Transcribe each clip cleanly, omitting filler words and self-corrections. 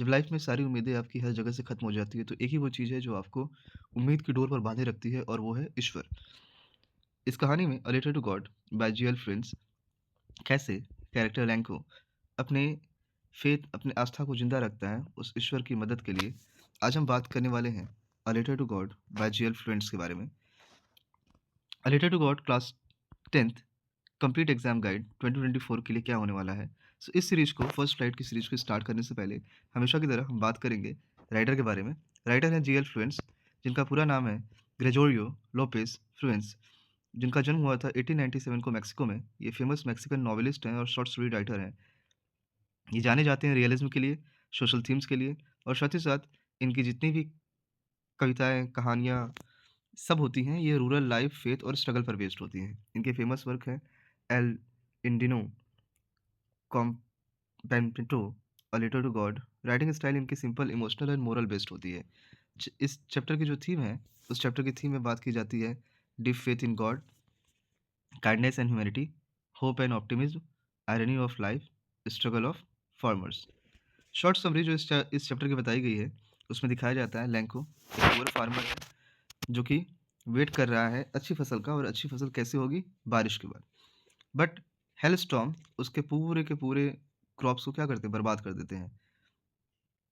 जब लाइफ में सारी उम्मीदें आपकी हर जगह से खत्म हो जाती है तो एक ही वो चीज़ है जो आपको उम्मीद की डोर पर बांधे रखती है और वो है ईश्वर। इस कहानी में a letter to God by GL friends कैसे कैरेक्टर लैंको अपने अपने आस्था को जिंदा रखता है उस ईश्वर की मदद के लिए। आज हम बात करने वाले हैं a letter to God by GL friends के बारे में। A letter to God class 10th complete exam guide 2024 के लिए क्या होने वाला है। इस सीरीज को फर्स्ट फ्लाइट की सीरीज को स्टार्ट करने से पहले हमेशा की तरह हम बात करेंगे राइटर के बारे में। राइटर हैं जीएल फ्लुएंस, जिनका पूरा नाम है ग्रेगोरियो लोपेस फ्लुएंस, जिनका जन्म हुआ था 1897 को मैक्सिको में। ये फेमस मैक्सिकन नॉवेलिस्ट हैं और शॉर्ट स्टोरी राइटर हैं। ये जाने जाते हैं रियलिज्म के लिए, सोशल थीम्स के लिए, और साथ ही साथ इनकी जितनी भी कविताएं, कहानियाँ सब होती हैं, ये रूरल लाइफ, फेथ और स्ट्रगल पर बेस्ड होती हैं। इनके फेमस वर्क हैं एल इंडिनो, कॉम्पेंटो, a letter to God. Writing style इनकी simple, emotional and moral based होती है। इस चैप्टर की जो थीम है, उस चैप्टर की थीम में बात की जाती है deep faith in God, kindness and humanity, hope and optimism, irony of life, struggle of farmers. Short summary जो इस चैप्टर की बताई गई है, उसमें दिखाया जाता है लैंको एक पुअर फार्मर है जो कि वेट कर रहा है अच्छी फसल का, और अच्छी फसल कैसे होगी? बारिश के बाद। बट हेलस्टॉर्म उसके पूरे के पूरे क्रॉप्स को क्या करते हैं? बर्बाद कर देते हैं।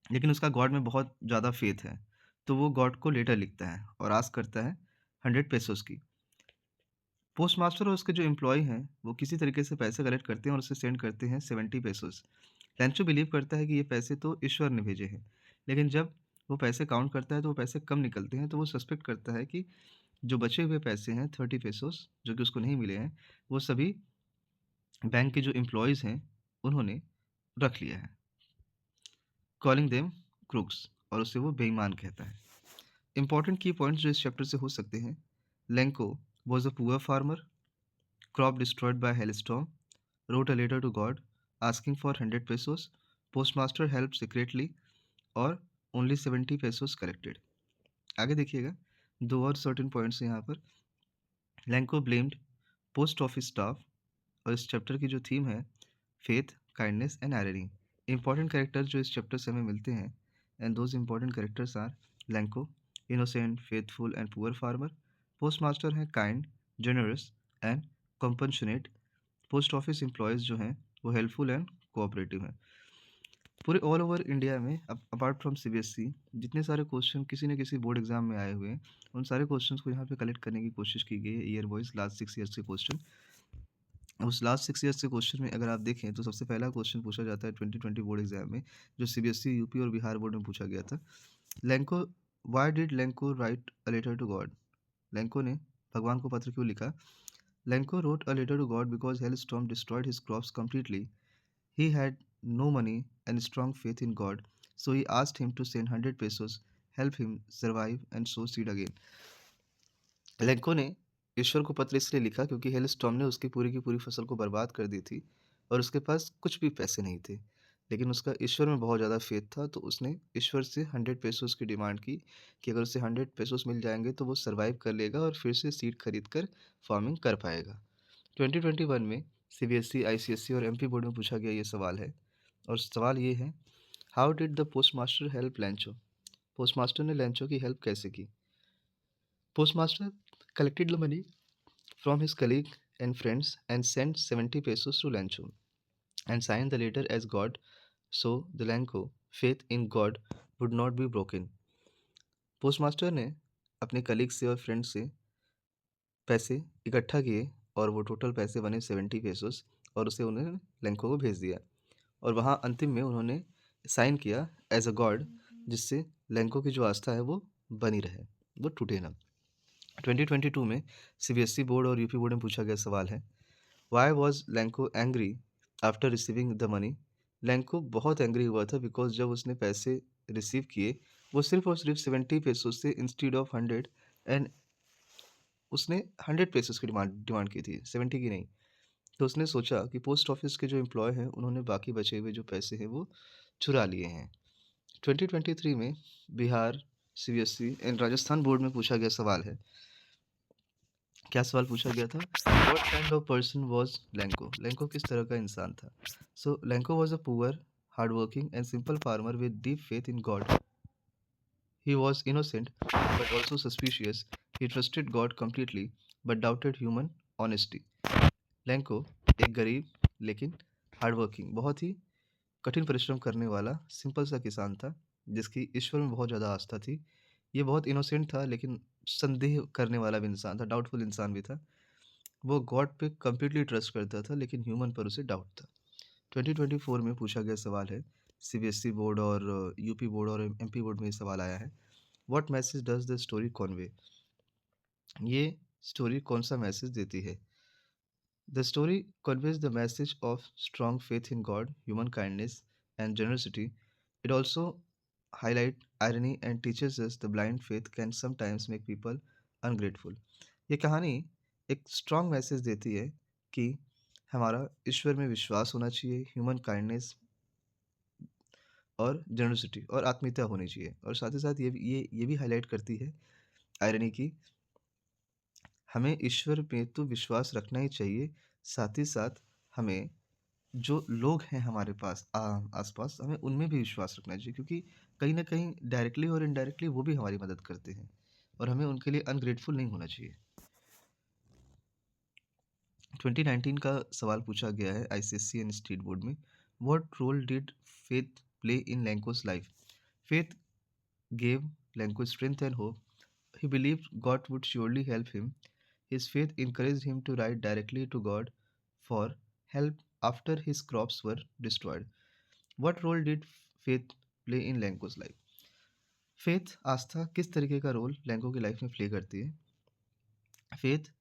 लेकिन उसका गॉड में बहुत ज़्यादा फेथ है, तो वो गॉड को लेटर लिखता है और आस्क करता है 100 पेसोस की। पोस्ट मास्टर और उसके जो एम्प्लॉय हैं वो किसी तरीके से पैसे कलेक्ट करते हैं और उसे सेंड करते हैं 70 पेसोस। लैंचो बिलीव करता है कि ये पैसे तो ईश्वर ने भेजे हैं, लेकिन जब वो पैसे काउंट करता है तो वो पैसे कम निकलते हैं, तो वो सस्पेक्ट करता है कि जो बचे हुए पैसे हैं 30 पेसोस जो कि उसको नहीं मिले हैं, वो सभी बैंक के जो एम्प्लॉयज़ हैं उन्होंने रख लिया है, कॉलिंग देम क्रूक्स, और उसे वो बेईमान कहता है। इंपॉर्टेंट की पॉइंट्स जो इस चैप्टर से हो सकते हैं: Lanco was a poor farmer, crop destroyed by hailstorm, wrote a letter to God asking for 100 pesos, postmaster helped secretly, और only 70 pesos collected। आगे देखिएगा, दो और सर्टेन पॉइंट्स हैं यहाँ पर। Lencho blamed post office staff, और इस चैप्टर की जो थीम है faith, kindness and irony. Important characters जो इस चैप्टर से हमें मिलते हैं, and those important characters are Lencho innocent, faithful and poor farmer. Post master हैं kind, generous and compassionate. Post office employees जो हैं वो हेल्पफुल एंड कोऑपरेटिव हैं। पूरे ऑल ओवर इंडिया में अपार्ट फ्रॉम सीबीएसई जितने सारे क्वेश्चन किसी न किसी बोर्ड एग्जाम में आए हुए हैं, उन सारे क्वेश्चंस को यहाँ पे कलेक्ट करने की कोशिश की गई है ईयर वाइज, लास्ट 6 ईयर्स के क्वेश्चन। उस लास्ट 6 ईयर्स के क्वेश्चन में अगर आप देखें तो सबसे पहला क्वेश्चन पूछा जाता है 2020 बोर्ड एग्जाम में, जो सीबीएसई, यूपी और बिहार बोर्ड में पूछा गया था। Lencho, why did Lencho write a letter to God? Lencho ने भगवान को पत्र क्यों लिखा? Lanco wrote a letter to God because hailstorm destroyed his crops completely. He had no money and strong faith in God, so he asked him to send 100 pesos, help him survive and sow seed again. Lanco ने ईश्वर को पत्र इसलिए लिखा क्योंकि hailstorm ने उसकी पूरी की पूरी फसल को बर्बाद कर दी थी और उसके पास कुछ भी पैसे नहीं थे। लेकिन उसका ईश्वर में बहुत ज़्यादा फेथ था, तो उसने ईश्वर से 100 पेसोस की डिमांड की कि अगर उसे 100 पेसोस मिल जाएंगे तो वो सरवाइव कर लेगा और फिर से सीड खरीद कर फार्मिंग कर पाएगा। 2021 में सीबीएसई, आईसीएसई और एमपी बोर्ड में पूछा गया ये सवाल है, और सवाल ये है: how did the postmaster help लैंचो? Postmaster ने लैंचो की हेल्प कैसे की? Postmaster collected the money from his colleague and friends and sent 70 pesos to Lancho and signed the letter as God, so the Lanco faith in God would not be broken. Postmaster ने अपने colleague से और friend से पैसे इकट्ठा किए और वो टोटल पैसे बने 70 पेसोस, और उसे उन्होंने लैंको को भेज दिया, और वहाँ अंतिम में उन्होंने साइन किया एज अ गॉड, जिससे लैंको की जो आस्था है वो बनी रहे, वो टूटे ना। 2022 में सीबीएसई बोर्ड और यूपी बोर्ड में पूछा गया सवाल है: why was Lanco angry after receiving the money? Lanco बहुत एंग्री हुआ था बिकॉज जब उसने पैसे रिसीव किए, वो सिर्फ और सिर्फ 70 पेसोस से इंस्टीड ऑफ 100, एंड उसने 100 पेसोस की डिमांड की थी, 70 की नहीं। तो उसने सोचा कि पोस्ट ऑफिस के जो एम्प्लॉय हैं उन्होंने बाकी बचे हुए जो पैसे हैं वो चुरा लिए हैं। 2023 में Bihar, CBSE and Rajasthan board में पूछा गया सवाल है। क्या सवाल पूछा गया था? What kind of person was Lencho? Lencho किस तरह का इंसान था? So Lencho was a poor hardworking, and simple farmer with deep faith in God. He was innocent but also suspicious. He trusted God completely but doubted human honesty. Lanco एक गरीब लेकिन hardworking, बहुत ही कठिन परिश्रम करने वाला सिंपल सा किसान था जिसकी ईश्वर में बहुत ज़्यादा आस्था थी। ये बहुत इनोसेंट था लेकिन संदेह करने वाला भी इंसान था, डाउटफुल इंसान भी था। वो गॉड पे कंप्लीटली ट्रस्ट करता था लेकिन ह्यूमन पर उसे डाउट था। 2024 में पूछा गया सवाल है, सीबीएसई बोर्ड और यूपी बोर्ड और एमपी बोर्ड में ये सवाल आया है। What message does the story Conway? ये स्टोरी कौन सा मैसेज देती है? The story conveys the message of strong faith in God, human kindness, and generosity. It also highlights irony and teaches us the blind faith can sometimes make people ungrateful. ये कहानी एक strong message देती है कि हमारा ईश्वर में विश्वास होना चाहिए, ह्यूमन काइंडनेस और जनरसिटी और आत्मीयता होनी चाहिए, और साथ ही साथ ये भी हाईलाइट करती है आयरनी की, हमें ईश्वर पे तो विश्वास रखना ही चाहिए, साथ ही साथ हमें जो लोग हैं हमारे पास आस-पास, हमें उनमें भी विश्वास रखना चाहिए क्योंकि कहीं न कहीं डायरेक्टली और इनडायरेक्टली वो भी हमारी मदद करते हैं और हमें उनके लिए अनग्रेटफुल नहीं होना चाहिए। 2019 का सवाल पूछा गया है आईसीएसई एंड स्टेट बोर्ड में, what role did faith play in Lencho's life? Faith gave Lenko strength and hope. He believed God would surely help him. His faith encouraged him to write directly to God for help after his crops were destroyed. What role did faith play in Lenko's life? Faith आस्था किस तरीके का role Lanco की life में play करती है? Faith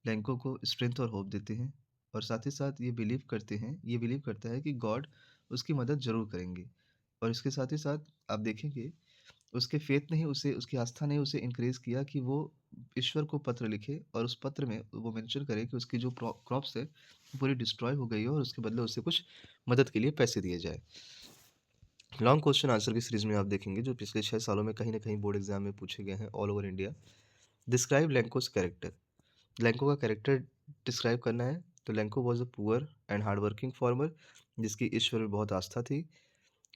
Lanco को strength और होप देते हैं और साथ ही साथ ये बिलीव करता है कि गॉड उसकी मदद ज़रूर करेंगे, और इसके साथ ही साथ आप देखेंगे उसके फेथ ने ही उसे, उसकी आस्था ने उसे इनकरेज किया कि वो ईश्वर को पत्र लिखे और उस पत्र में वो मेंशन करे कि उसकी जो क्रॉप्स है वो पूरी डिस्ट्रॉय हो गई है और उसके बदले उससे कुछ मदद के लिए पैसे दिए जाए। लॉन्ग क्वेश्चन आंसर की सीरीज में आप देखेंगे जो पिछले 6 सालों में कहीं ना कहीं बोर्ड एग्जाम में पूछे गए हैं all over India. Describe Lencho's character. Lencho का कैरेक्टर डिस्क्राइब करना है तो Lencho was a poor and hard working farmer जिसकी ईश्वर में बहुत आस्था थी।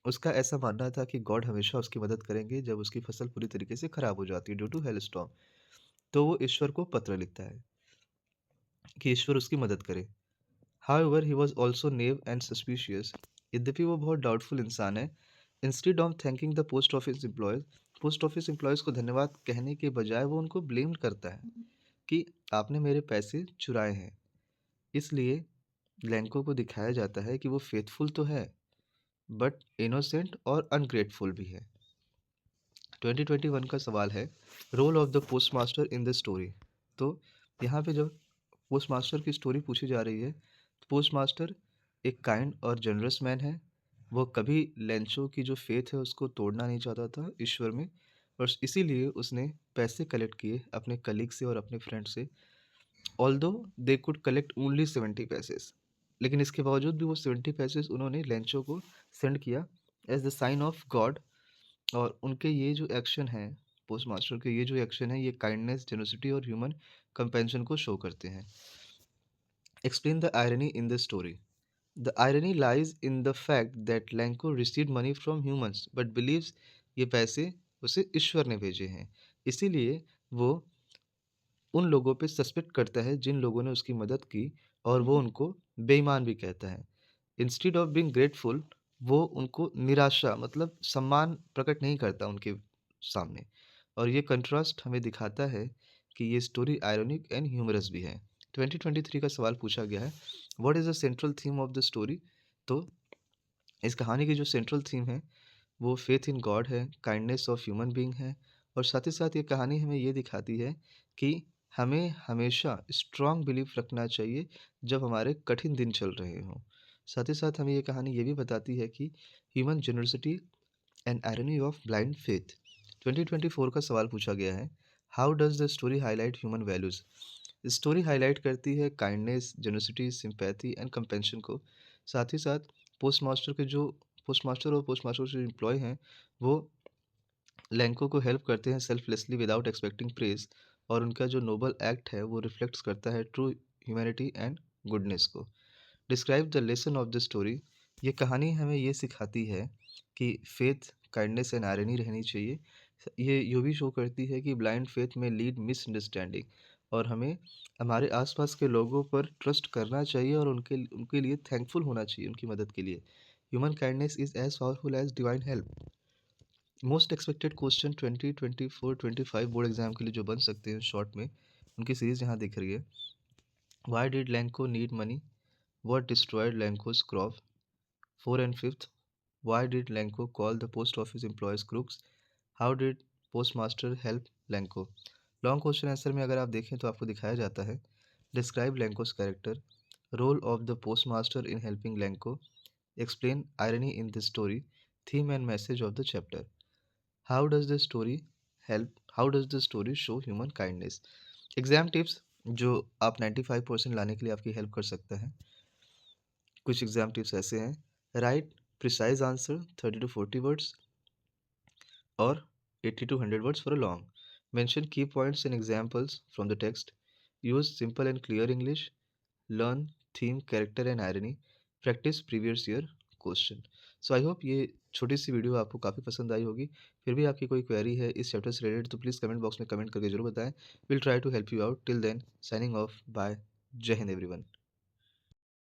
उसका ऐसा मानना था कि गॉड हमेशा उसकी मदद करेंगे जब उसकी फसल पूरी तरीके से खराब हो जाती है ड्यू टू हेल स्टॉर्म। तो वो ईश्वर को पत्र लिखता है कि ईश्वर उसकी मदद करे। However he was also naive and suspicious. यद्यपि वो बहुत डाउटफुल इंसान है। Instead of thanking the post office employees को धन्यवाद कहने के बजाय वो उनको ब्लेम करता है कि आपने मेरे पैसे चुराए हैं। इसलिए लैंको को दिखाया जाता है कि वो फेथफुल तो है बट इनोसेंट और अनग्रेटफुल भी है। 2021 का सवाल है, role of the postmaster in the story. तो यहाँ पे जब पोस्टमास्टर की स्टोरी पूछी जा रही है तो पोस्टमास्टर एक काइंड और जनरस मैन है। वो कभी लेंचो की जो फेथ है उसको तोड़ना नहीं चाहता था ईश्वर में, और इसीलिए उसने पैसे कलेक्ट किए अपने कलीग से और अपने फ्रेंड से। Although they could collect only 70 पैसेस, लेकिन इसके बावजूद भी वो 70 पैसेस उन्होंने लेंचो को सेंड किया as the sign of God. और उनके ये जो एक्शन है, पोस्टमास्टर के ये जो एक्शन है, ये काइंडनेस, जेनोसिटी और ह्यूमन कंपेंशन को शो करते हैं। Explain the irony in the story. The irony lies in the fact that Lencho received money from humans but believes ये पैसे उसे ईश्वर ने भेजे हैं, इसीलिए वो उन लोगों पे सस्पेक्ट करता है जिन लोगों ने उसकी मदद की, और वो उनको बेईमान भी कहता है। इंस्टीड ऑफ बीइंग ग्रेटफुल, वो उनको निराशा मतलब सम्मान प्रकट नहीं करता उनके सामने, और ये कंट्रास्ट हमें दिखाता है कि ये स्टोरी आयरॉनिक एंड ह्यूमरस भी है। 2023 का सवाल पूछा गया है, what is the central theme of the story? तो इस कहानी की जो सेंट्रल थीम है वो फेथ इन गॉड है, काइंडनेस ऑफ ह्यूमन बीइंग है, और साथ ही साथ ये कहानी हमें ये दिखाती है कि हमें हमेशा स्ट्रॉन्ग बिलीफ रखना चाहिए जब हमारे कठिन दिन चल रहे हों। साथ ही साथ हमें ये कहानी ये भी बताती है कि human generosity and irony of blind faith. 2024 का सवाल पूछा गया है, how does the story highlight human values? Story highlight करती है काइंडनेस, जेनरसिटी, सिंपैथी एंड कंपेंशन को। साथ ही साथ पोस्टमास्टर और पोस्टमास्टर जो एम्प्लॉय हैं वो लैंको को हेल्प करते हैं सेल्फलेसली विदाउट एक्सपेक्टिंग प्रेज, और उनका जो नोबल एक्ट है वो रिफ्लेक्ट्स करता है ट्रू ह्यूमैनिटी एंड गुडनेस को। Describe the lesson of the story. ये कहानी हमें ये सिखाती है कि फेथ, काइंडनेस एंड आयरनी रहनी चाहिए। ये भी शो करती है कि ब्लाइंड फेथ में लीड मिसअंडरस्टैंडिंग और हमें हमारे आसपास के लोगों पर ट्रस्ट करना चाहिए और उनके उनके लिए थैंकफुल होना चाहिए उनकी मदद के लिए। Human kindness is as powerful as divine help. Most expected question 2024-25 board exam के लिए जो बन सकते हैं शॉर्ट में, उनकी सीरीज़ यहाँ दिख रही है। Why did Lencho need money? What destroyed Lencho's crop? 4 and 5th, why did Lenko call the post office employees crooks? How did postmaster help Lenko? Long question answer में अगर आप देखें तो आपको दिखाया जाता है describe Lencho's character, role of the postmaster in helping Lencho, explain irony in the story, theme and message of the chapter, how does the story help, how does the story show human kindness. Exam tips जो आप 95% लाने के लिए आपकी help कर सकता है। कुछ एग्जाम टिप्स ऐसे हैं, right precise answer 30 to 40 words और 80 to 100 words for a long. Mention key points and examples from the text. Use simple and clear English. Learn theme, character and irony. Practice previous year question. So I hope ये छोटी सी video आपको काफ़ी पसंद आई होगी। फिर भी आपकी कोई क्वेरी है इस चैप्टर से रिलेटेड तो प्लीज़ कमेंट बॉक्स में कमेंट करके जरूर बताएं। Will try to help you out. Till then signing off, bye. जय हिंद एवरीवन।